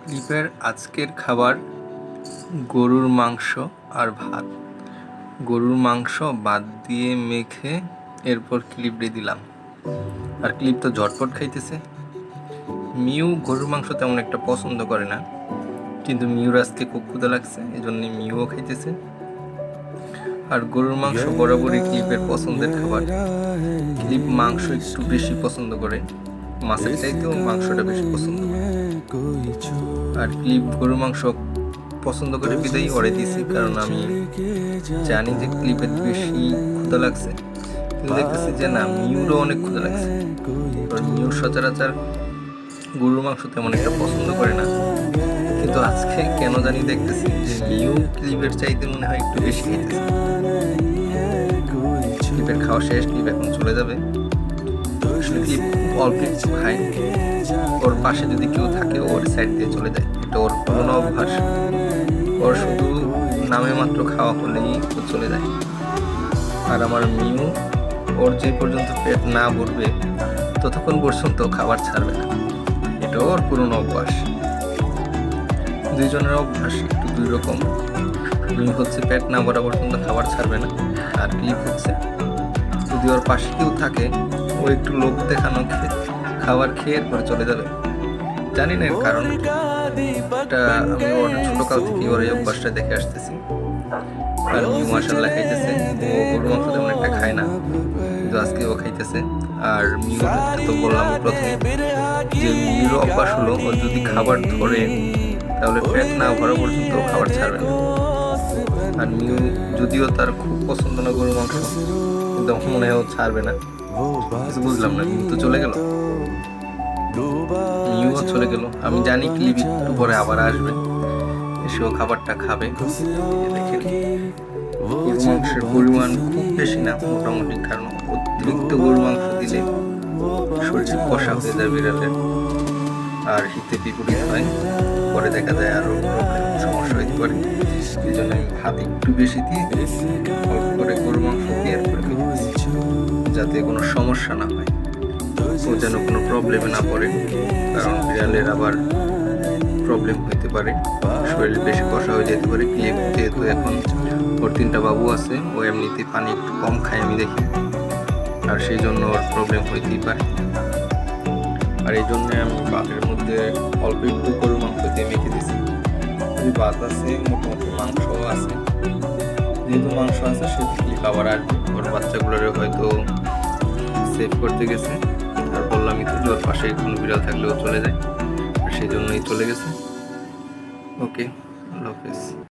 ক্লিপের আজকের খাবার গরুর মাংস আর ভাত। গরুর মাংস বাদ দিয়ে মেখে এরপর ক্লিপে দিলাম, আর ক্লিপ তো ঝটপট খাইতেছে। মিউ গরুর মাংস তেমন একটা পছন্দ করে না, কিন্তু মিউর আজকে খুব ক্ষুধা লাগছে, এই জন্য মিউও খাইতেছে। আর গরুর মাংস বরাবরই ক্লিপের পছন্দের খাবার। ক্লিপ মাংস একটু বেশি পছন্দ করে, মাছের চাইতেও মাংসটা বেশি পছন্দ করে। আর ক্লিপ গরুর মাংস পছন্দ করে বিদায় ওরে দিয়েছি, কারণ আমি জানি যে ক্লিপের বেশি ক্ষুধা লাগছে। কিন্তু দেখতেছি যে না, মিউরও অনেক ক্ষুধা লাগছে। মিউ সচরাচর গরুর মাংস তেমন একটা পছন্দ করে না, কিন্তু আজকে কেন জানি দেখতেছি যে মিউ ক্লিপের চাইতে মনে হয় একটু বেশি খাইতেছে। ক্লিপের খাওয়া শেষ, ক্লিপ এখন চলে যাবে। ক্লিপ অল্প একটু খায়, ওর পাশে যদি কেউ থাকে ওর সাইড দিয়ে চলে যায়, এটা ওর পুরোনো অভ্যাস। ওর শুধু নামে মাত্র খাওয়া হলেই ও চলে যায়। আর আমার মিউ ওর যে পর্যন্ত পেট না ভরবে ততক্ষণ পর্যন্ত খাবার ছাড়বে না, এটা ওর পুরোনো অভ্যাস। দুইজনের অভ্যাস একটু দুই রকম। মিউ হচ্ছে পেট না ভরা পর্যন্ত খাবার ছাড়বে না, আর ক্লিপ হচ্ছে যদি ওর পাশে কেউ থাকে ও একটু লোভ দেখানো খাবার খেয়ে এরপরে চলে যাবে। জানি না এর কারণ, এটা আমি ওর ছোটকাল থেকে ওর এই অভ্যাসটা দেখে আসতেছি। আর মিউ মাশাআল্লাহ খাইতেছে, ও গরুর মাংস তেমন একটা খায় না, কিন্তু আজকে ও খাইতেছে। আর মিউ তো বললাম প্রথমে যে মিউর অভ্যাস হলো ও যদি খাবার ধরে তাহলে পেট না ভরা পর্যন্ত খাবার ছাড়বে না। আর মিউ যদিও তার খুব পছন্দ না গরুর মাংস, কিন্তু মনে হয় ও ছাড়বে না। কিছু বুঝলাম না, মিউ তো চলে গেল, মিউও চলে গেল। আমি জানি ক্লিপ একটু পরে আবার আসবে, এসেও খাবারটা খাবে। দেখেন গরুর মাংসের পরিমাণ খুব বেশি না মোটামুটি, কারণ অতিরিক্ত গরুর মাংস দিলে শরীর কষা হয়ে যায় বিড়ালের, আর হিতে বিপরীত হয়, পরে দেখা যায় আরো সমস্যা হইতে পারে। এই জন্য আমি ভাত একটু বেশি দিয়ে অল্প করে গরুর মাংস দিয়ে যাতে কোনো সমস্যা না হয়, ও যেন কোনো প্রবলেমে না পড়ে, কারণ বিড়ালের আবার প্রবলেম হইতে পারে, শরীর বেশি কষা হয়ে যেতে পারে। ক্লিপ যেহেতু এখন ওর 3টা বাবু আছে, ও এমনিতে পানি একটু কম খায় আমি দেখি, আর সেই জন্য ওর প্রবলেম হইতেই পারে। আর এই জন্যে আমি ভাতের মধ্যে অল্প একটু গরুর মাংস দিয়ে মেখে দিছি। যদি ভাত আছে, মোটামুটি মাংসও আছে, যেহেতু মাংস আছে সেহেতু ক্লিপ আবার আসবে, ওর বাচ্চাগুলোর হয়তো সেভ করতে গেছে। আর বললামই তো যে ওর পাশে কোনো বিড়াল থাকলেও চলে যায়, আর সেই জন্যই চলে গেছে। ওকে, আল্লাহ হাফেজ।